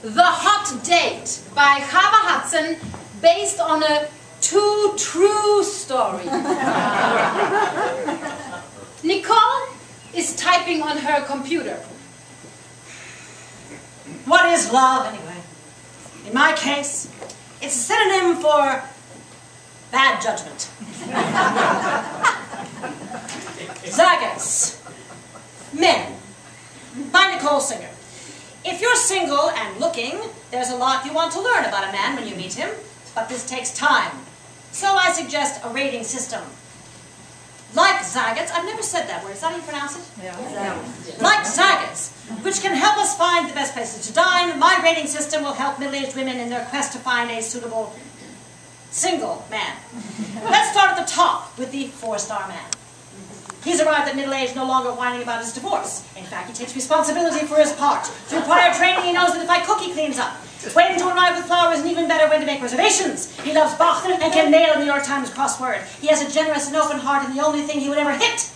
The Hot Date by Chava Hudson, based on a true story. Nicole is typing on her computer. What is love, anyway? In my case, it's a synonym for bad judgment. Zagas. Men. By Nicole Singer. If you're single and looking, there's a lot you want to learn about a man when you meet him, but this takes time. So I suggest a rating system. Like Zagat's, I've never said that word, is that how you pronounce it? Yeah. Like Zagat's, which can help us find the best places to dine, my rating system will help middle-aged women in their quest to find a suitable single man. Let's start at the top with the 4-star man. He's arrived at middle age no longer whining about his divorce. In fact, he takes responsibility for his part. Through prior training, he knows that if I cook, he cleans up. When to arrive with flowers and even better when to make reservations. He loves Bach and can nail a New York Times crossword. He has a generous and open heart, and the only thing he would ever hit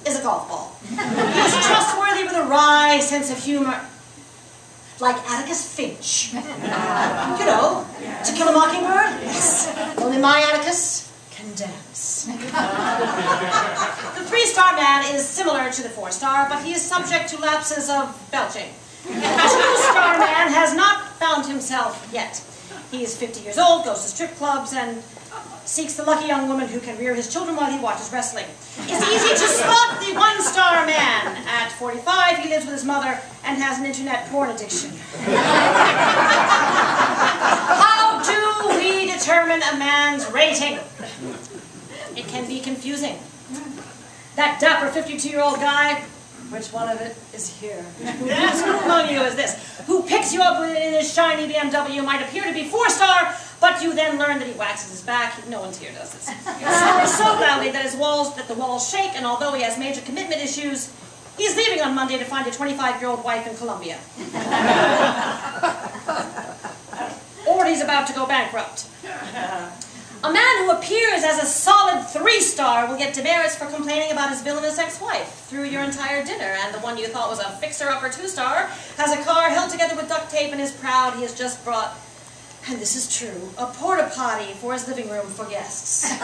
is a golf ball. He is trustworthy with a wry sense of humor. Like Atticus Finch. You know, To Kill a Mockingbird? Yes. Only my Atticus can dance. The 3-star man is similar to the 4-star, but he is subject to lapses of belching. The 2-star man has not found himself yet. He is 50 years old, goes to strip clubs, and seeks the lucky young woman who can rear his children while he watches wrestling. It's easy to spot the 1-star man. At 45, he lives with his mother and has an internet porn addiction. How do we determine a man's rating? It can be confusing. That dapper 52-year-old guy, which one of it is here? Who among you is this? Who picks you up in his shiny BMW might appear to be 4-star, but you then learn that he waxes his back. No one here does this. He snores so loudly that the walls shake, and although he has major commitment issues, he's leaving on Monday to find a 25-year-old wife in Colombia. Or he's about to go bankrupt. A man who appears as a solid 3-star will get demerits for complaining about his villainous ex-wife through your entire dinner, and the one you thought was a fixer-upper 2-star has a car held together with duct tape and is proud he has just brought, and this is true, a porta potty for his living room for guests. As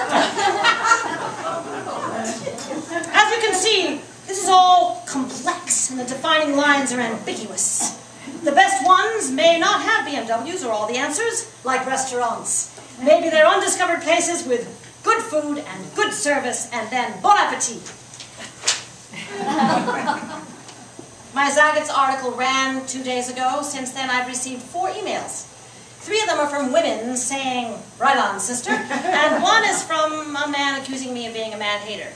you can see, this is all complex, and the defining lines are ambiguous. The best ones may not have BMWs or all the answers, like restaurants. Maybe they're undiscovered places with good food and good service, and then bon appetit. My Zagat's article ran 2 days ago. Since then, I've received 4 emails. 3 of them are from women saying, "Right on, sister," and 1 is from a man accusing me of being a man-hater.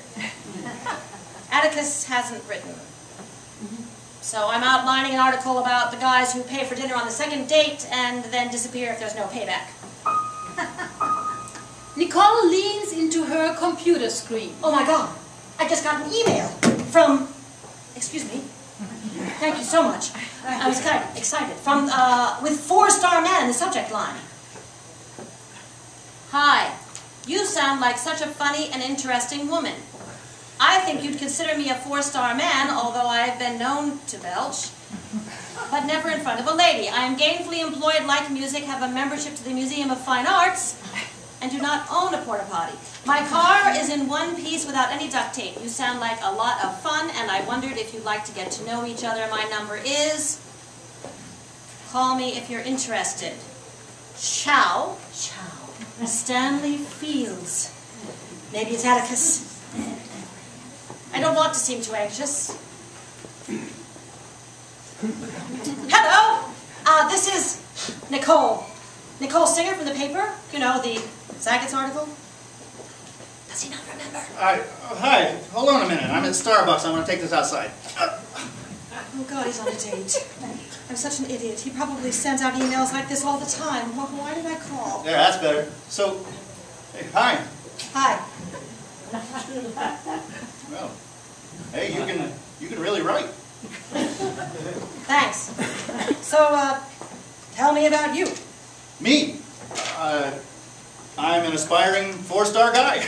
Atticus hasn't written. So I'm outlining an article about the guys who pay for dinner on the 2nd date and then disappear if there's no payback. Nicole leans into her computer screen. Oh my God, I just got an email from, excuse me, thank you so much. I was kind of excited. With 4-star man in the subject line. Hi, you sound like such a funny and interesting woman. I think you'd consider me a 4-star man, although I've been known to belch, but never in front of a lady. I am gainfully employed, like music, have a membership to the Museum of Fine Arts, and do not own a porta potty. My car is in one piece without any duct tape. You sound like a lot of fun, and I wondered if you'd like to get to know each other. My number is... Call me if you're interested. Ciao. Ciao. Stanley Fields. Maybe it's Atticus. I don't want to seem too anxious. Hello, this is Nicole. Nicole Singer from the paper. You know, the Zagat's article. Does he not remember? Hi, hold on a minute. I'm at Starbucks. I want to take this outside. Oh God, he's on a date. I'm such an idiot. He probably sends out emails like this all the time. Well, why did I call? There, that's better. So, hey, hi. Hi. Well, hey, you can really write. Thanks. So, tell me about you. Me? I'm an aspiring 4-star guy.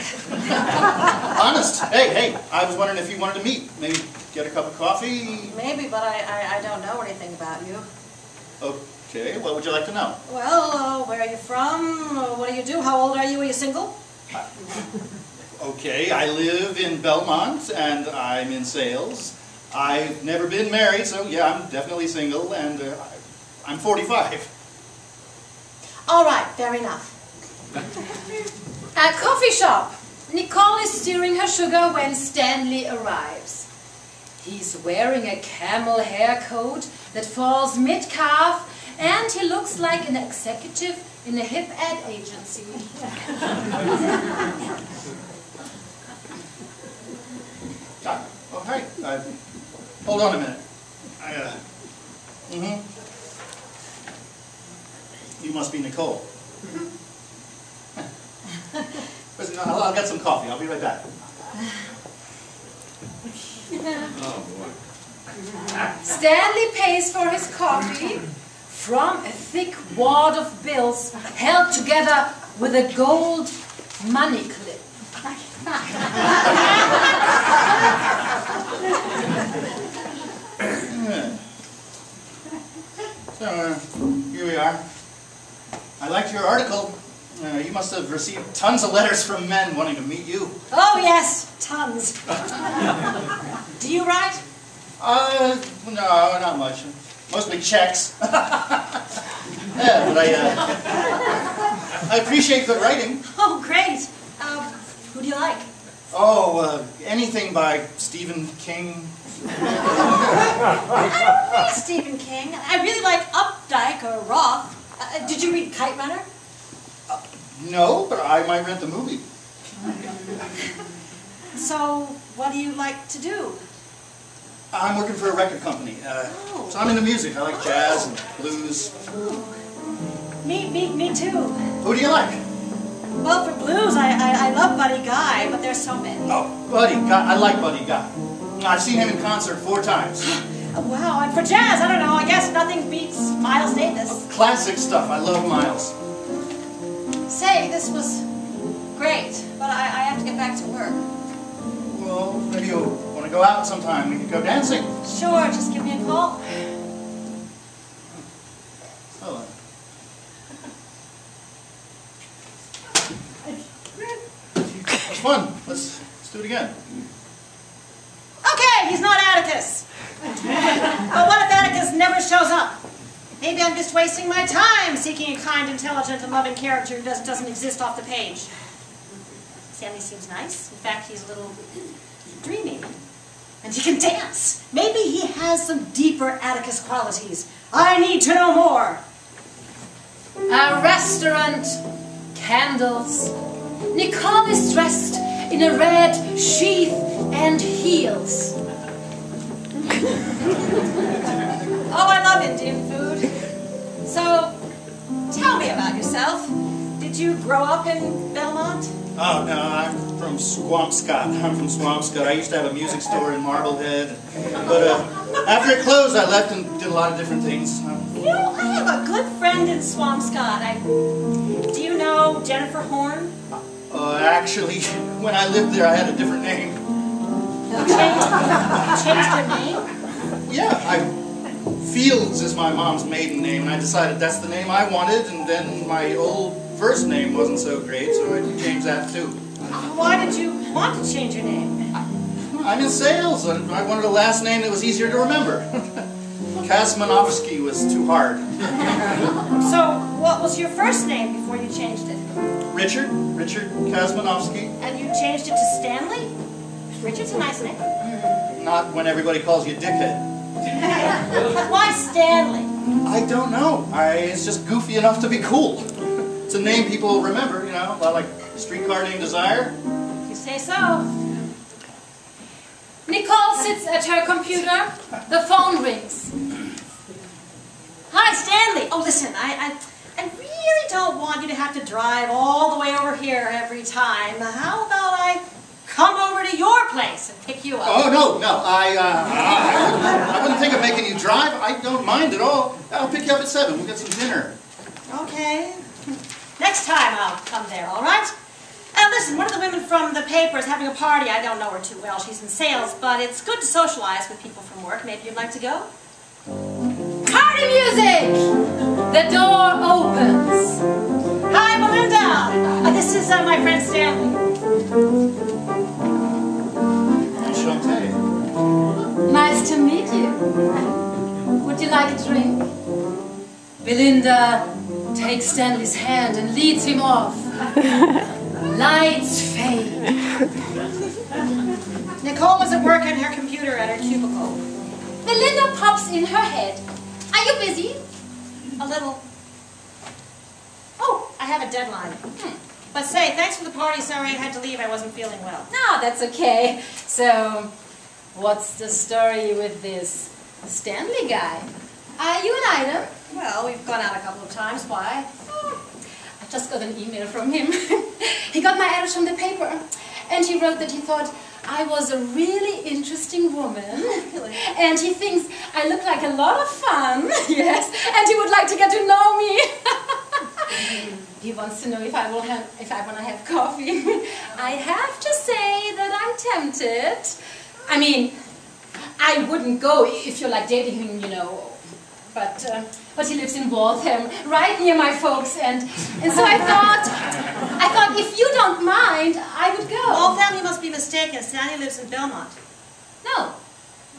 Honest. Hey, I was wondering if you wanted to meet. Maybe get a cup of coffee? Maybe, but I don't know anything about you. Okay, what would you like to know? Well, where are you from? What do you do? How old are you? Are you single? Okay, I live in Belmont, and I'm in sales. I've never been married, so yeah, I'm definitely single, and I'm 45. All right, fair enough. At coffee shop, Nicole is stirring her sugar when Stanley arrives. He's wearing a camel hair coat that falls mid-calf, and he looks like an executive in a hip ad agency. Oh, hi. Hold on a minute. You must be Nicole. Listen, I'll get some coffee. I'll be right back. Oh, boy. Stanley pays for his coffee from a thick wad of bills held together with a gold money clip. So, here we are. I liked your article. You must have received tons of letters from men wanting to meet you. Oh, yes, tons. Do you write? No, not much. Mostly checks. Yeah, but I appreciate good writing. Oh, great. Who do you like? Oh, anything by Stephen King. I like Stephen King. I really like Updike or Roth. Did you read Kite Runner? No, but I might rent the movie. So, what do you like to do? I'm working for a record company. So I'm into music. I like jazz and blues. Me too. Who do you like? Well, for blues, I love Buddy Guy, but there's so many. Oh, Buddy Guy. I like Buddy Guy. I've seen him in concert 4 times. Wow, and for jazz, I don't know, I guess nothing beats Miles Davis. Classic stuff. I love Miles. Say, this was great, but I have to get back to work. Well, maybe you'll want to go out sometime. We can go dancing. Sure, just give me a call. Oh. It's fun. Let's do it again. Okay, he's not Atticus. But what if Atticus never shows up? Maybe I'm just wasting my time seeking a kind, intelligent, and loving character who doesn't exist off the page. Stanley seems nice. In fact, he's a little dreamy. And he can dance. Maybe he has some deeper Atticus qualities. I need to know more. A restaurant, candles. Nicole is dressed in a red sheath and heels. Oh, I love Indian food. So, tell me about yourself. Did you grow up in Belmont? Oh, no, I'm from Swampscott. I'm from Swampscott. I used to have a music store in Marblehead. But after it closed, I left and did a lot of different things. You know, I have a good friend in Swampscott. Do you know Jennifer Horn? Actually, when I lived there, I had a different name. You changed your name? Yeah, Fields is my mom's maiden name, and I decided that's the name I wanted, and then my old first name wasn't so great, so I changed that too. Why did you want to change your name? I'm in sales, and I wanted a last name that was easier to remember. Kazmanovsky was too hard. So, what was your first name before you changed it? Richard Kazmanovsky. And you changed it to Stanley? Richard's a nice name. Not when everybody calls you dickhead. Why Stanley? I don't know. It's just goofy enough to be cool. It's a name people remember, you know, a lot like Streetcar Named Desire. If you say so. Nicole sits at her computer. The phone rings. Hi, Stanley. Oh, listen, I really don't want you to have to drive all the way over here every time. How about I come over to your place and pick you up? Oh, no, I wouldn't think of making you drive. I don't mind at all. I'll pick you up at 7. We'll get some dinner. Okay. Next time I'll come there, all right? Listen, one of the women from the paper is having a party. I don't know her too well. She's in sales, but it's good to socialize with people from work. Maybe you'd like to go? Party music! my friend Stanley. Enchanté. Nice to meet you. Would you like a drink? Belinda takes Stanley's hand and leads him off. Lights fade. Nicole is at work on her computer at her cubicle. Belinda pops in her head. Are you busy? A little. Oh, I have a deadline. But say, thanks for the party. Sorry I had to leave. I wasn't feeling well. No, that's okay. So, what's the story with this Stanley guy? Are you an item? Well, we've gone out a couple of times. Why? I just got an email from him. He got my address from the paper. And he wrote that he thought I was a really interesting woman. Really? And he thinks I look like a lot of fun. Yes. And he would like to get to know me. He wants to know if I want to have coffee. I have to say that I'm tempted. I mean, I wouldn't go if you're like dating him, you know. But he lives in Waltham, right near my folks, and so I thought if you don't mind, I would go. Waltham, you must be mistaken. Stanley lives in Belmont. No,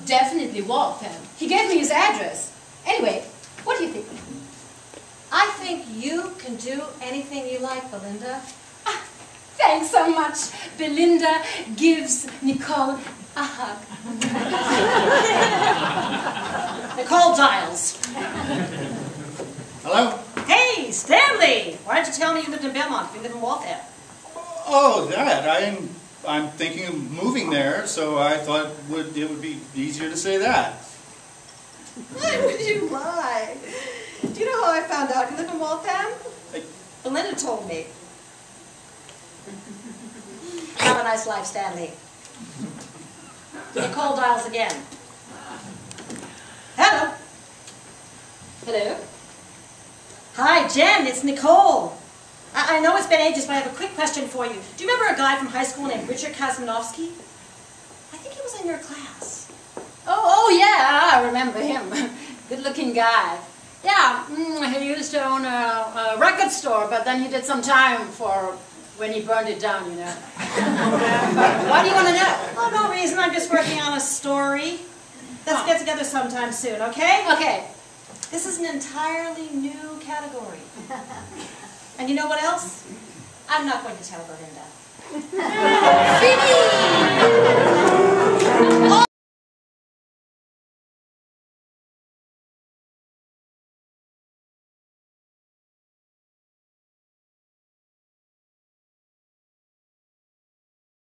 definitely Waltham. He gave me his address. Anyway, what do you think? I think you can do anything you like, Belinda. Ah, thanks so much. Belinda gives Nicole a hug. Nicole dials. Hello? Hey, Stanley! Why didn't you tell me you lived in Belmont if you live in Waltham? Oh, that. I'm thinking of moving there, so I thought it would be easier to say that. Why would you lie? Do you know how I found out you live in Waltham? Belinda told me. Have a nice life, Stanley. Nicole dials again. Hello. Hello? Hi, Jen, it's Nicole. I know it's been ages, but I have a quick question for you. Do you remember a guy from high school named Richard Kazmanovsky? I think he was in your class. Oh yeah, I remember him. Good-looking guy. Yeah, he used to own a record store, but then he did some time for when he burned it down, you know. Why do you want to know? Oh, no reason. I'm just working on a story. Let's get together sometime soon, okay? Okay. This is an entirely new category. And you know what else? I'm not going to tell Belinda. Fini!